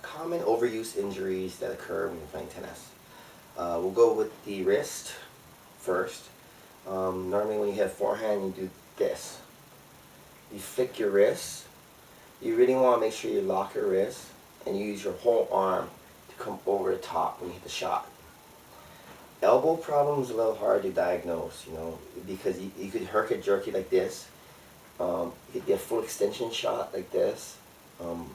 Common overuse injuries that occur when you're playing tennis. We'll go with the wrist first. Normally when you have forehand, you do this. You flick your wrist. You really want to make sure you lock your wrist and you use your whole arm to come over the top when you hit the shot. Elbow problems are a little hard to diagnose, because you could herky jerky like this. You could get a full extension shot like this.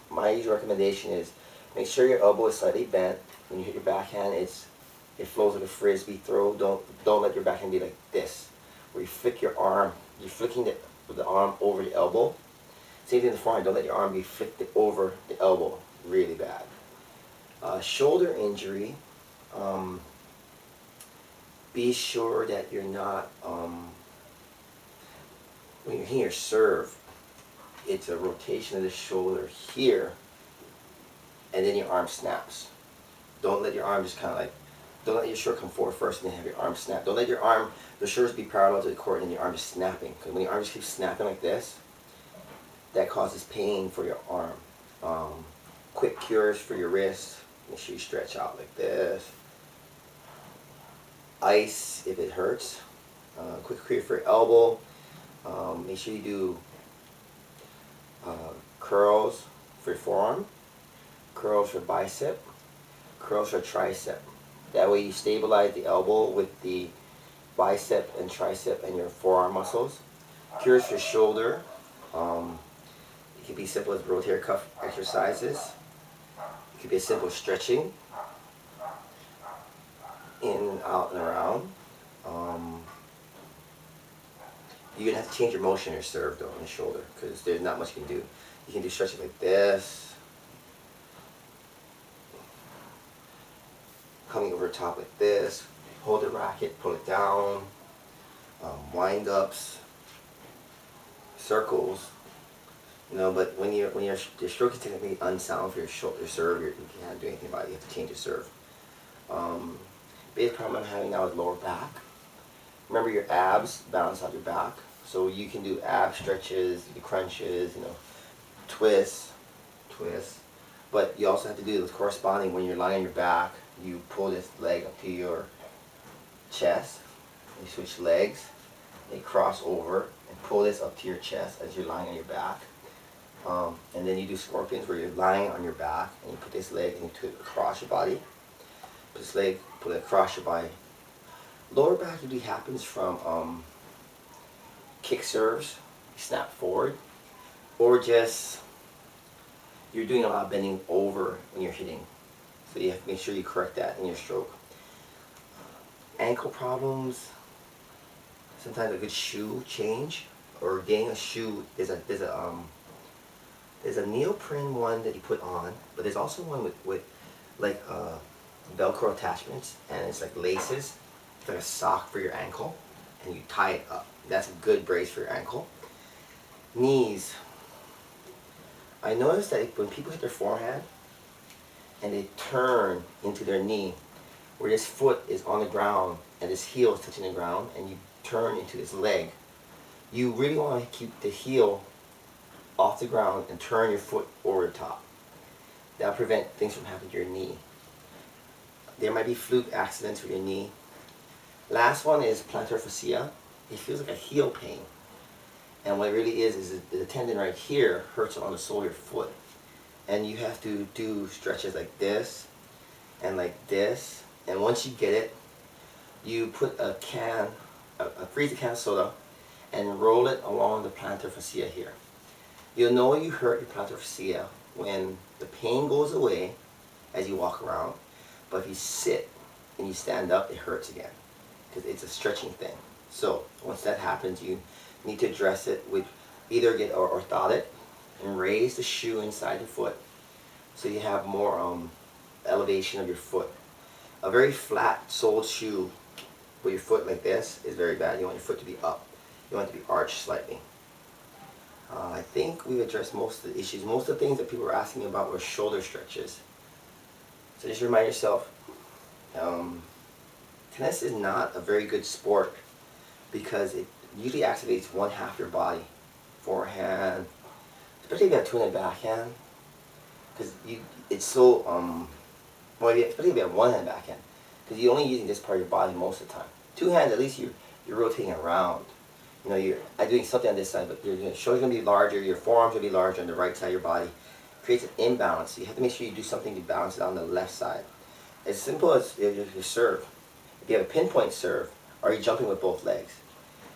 My usual recommendation is make sure your elbow is slightly bent. When you hit your backhand, it flows like a frisbee throw. Don't let your backhand be like this, where you flick your arm. You're flicking the arm over the elbow. Same thing in the forehand. Don't let your arm be flicked over the elbow. Really bad. Shoulder injury. Be sure that you're not, when you're hitting your serve, it's a rotation of the shoulder here, and then your arm snaps. Don't let your arm just kind of don't let your shoulder come forward first and then have your arm snap. Don't let the shoulders be parallel to the court and your arm just snapping. Because when your arm just keeps snapping like this, that causes pain for your arm. Quick cures for your wrist. Make sure you stretch out like this. Ice if it hurts. Quick cure for your elbow. Make sure you do curls for your forearm, curls for bicep, curls for tricep. That way you stabilize the elbow with the bicep and tricep and your forearm muscles. Cures for shoulder. It could be simple as rotator cuff exercises. It could be as simple as stretching in and out and around. You're going to have to change your motion in your serve though, in the shoulder, because there's not much you can do. You can do stretching like this, coming over top like this, hold the racket, pull it down, wind-ups, circles. But when your stroke is technically unsound for your serve, you can't do anything about it. You have to change your serve. Biggest problem I'm having now is lower back. Remember, your abs balance out your back, so you can do ab stretches, do crunches, twists. But you also have to do the corresponding. When you're lying on your back, you pull this leg up to your chest. You switch legs, and you cross over and pull this up to your chest as you're lying on your back. And then you do scorpions, where you're lying on your back and you put this leg and you put it across your body. Put this leg, put it across your body. Lower back usually happens from kick serves, you snap forward, or just you're doing a lot of bending over when you're hitting. So you have to make sure you correct that in your stroke. Ankle problems. Sometimes a good shoe change, or getting a shoe. There's a neoprene one that you put on, but there's also one with like Velcro attachments, and it's like laces. It's like a sock for your ankle, and you tie it up. That's a good brace for your ankle. Knees. I noticed that when people hit their forehand and they turn into their knee, where this foot is on the ground and this heel is touching the ground, and you turn into this leg, you really want to keep the heel off the ground and turn your foot over the top. That'll prevent things from happening to your knee. There might be fluke accidents with your knee. Last one is plantar fascia. It feels like a heel pain. And what it really is the tendon right here hurts on the sole of your foot. And you have to do stretches like this and like this. And once you get it, you put a freeze can of soda and roll it along the plantar fascia here. You'll know you hurt your plantar fascia when the pain goes away as you walk around. But if you sit and you stand up, it hurts again, because it's a stretching thing. So once that happens, you need to address it with either get orthotic and raise the shoe inside the foot so you have more elevation of your foot. A very flat soled shoe with your foot like this is very bad. You want your foot to be up. You want it to be arched slightly. I think we've addressed most of the issues. Most of the things that people were asking me about were shoulder stretches. So just remind yourself, tennis is not a very good sport because it usually activates one half your body. Forehand, especially if you have two-handed backhand, because it's so well, especially if you have one hand backhand, because you're only using this part of your body most of the time. Two hands, at least you're rotating around. You know, you're doing something on this side, but your shoulder's gonna be larger, your forearms will be larger on the right side of your body. Creates an imbalance. So you have to make sure you do something to balance it on the left side. As simple as your serve. If you have a pinpoint serve, are you jumping with both legs?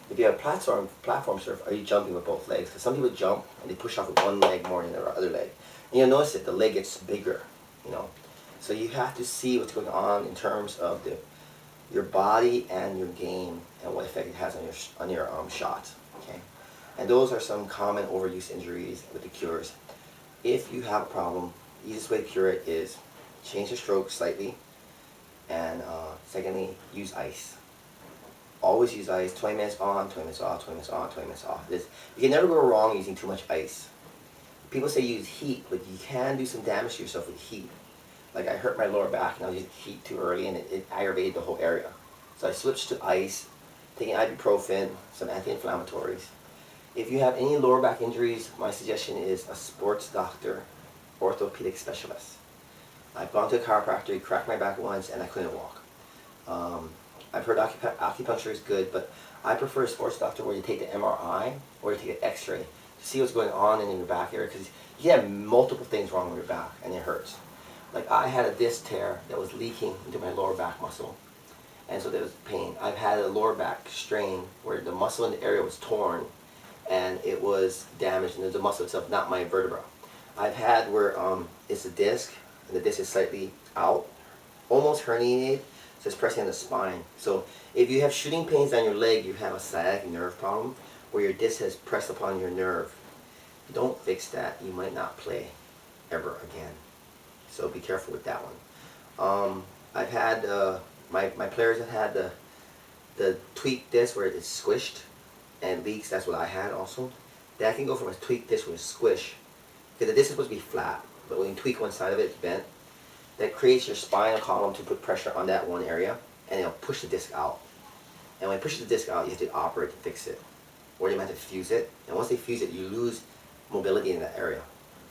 If you have a platform serve, are you jumping with both legs? Because some people jump and they push off with one leg more than their other leg. And you'll notice that the leg gets bigger, you know. So you have to see what's going on in terms of your body and your game and what effect it has on your shots. Okay, and those are some common overuse injuries with the cures. If you have a problem, the easiest way to cure it is change the stroke slightly, and secondly, use ice. Always use ice. 20 minutes on, 20 minutes off, 20 minutes on, 20 minutes off. You can never go wrong using too much ice. People say use heat, but you can do some damage to yourself with heat. Like I hurt my lower back and I was using heat too early and it aggravated the whole area. So I switched to ice, taking ibuprofen, some anti-inflammatories. If you have any lower back injuries, my suggestion is a sports doctor, orthopedic specialist. I've gone to a chiropractor, he cracked my back once and I couldn't walk. I've heard acupuncture is good, but I prefer a sports doctor where you take the MRI or you take an x-ray to see what's going on in your back area, because you have multiple things wrong with your back and it hurts. Like I had a disc tear that was leaking into my lower back muscle, and so there was pain. I've had a lower back strain where the muscle in the area was torn and it was damaged, and the muscle itself, not my vertebra. I've had where it's a disc and the disc is slightly out, almost herniated, so it's pressing on the spine. So if you have shooting pains on your leg, you have a sciatic nerve problem where your disc has pressed upon your nerve. If you don't fix that, you might not play ever again. So be careful with that one. I've had, my players have had the tweaked disc where it's squished and leaks. That's what I had also. That can go from a tweaked disc with a squish, because the disc is supposed to be flat, but when you tweak one side of it, it's bent. That creates your spinal column to put pressure on that one area, and it'll push the disc out. And when it pushes the disc out, you have to operate to fix it, or you might have to fuse it. And once they fuse it, you lose mobility in that area.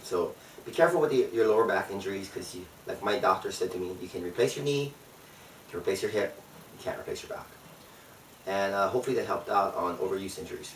So be careful with your lower back injuries, because like my doctor said to me, you can replace your knee, you can replace your hip, you can't replace your back. And hopefully that helped out on overuse injuries.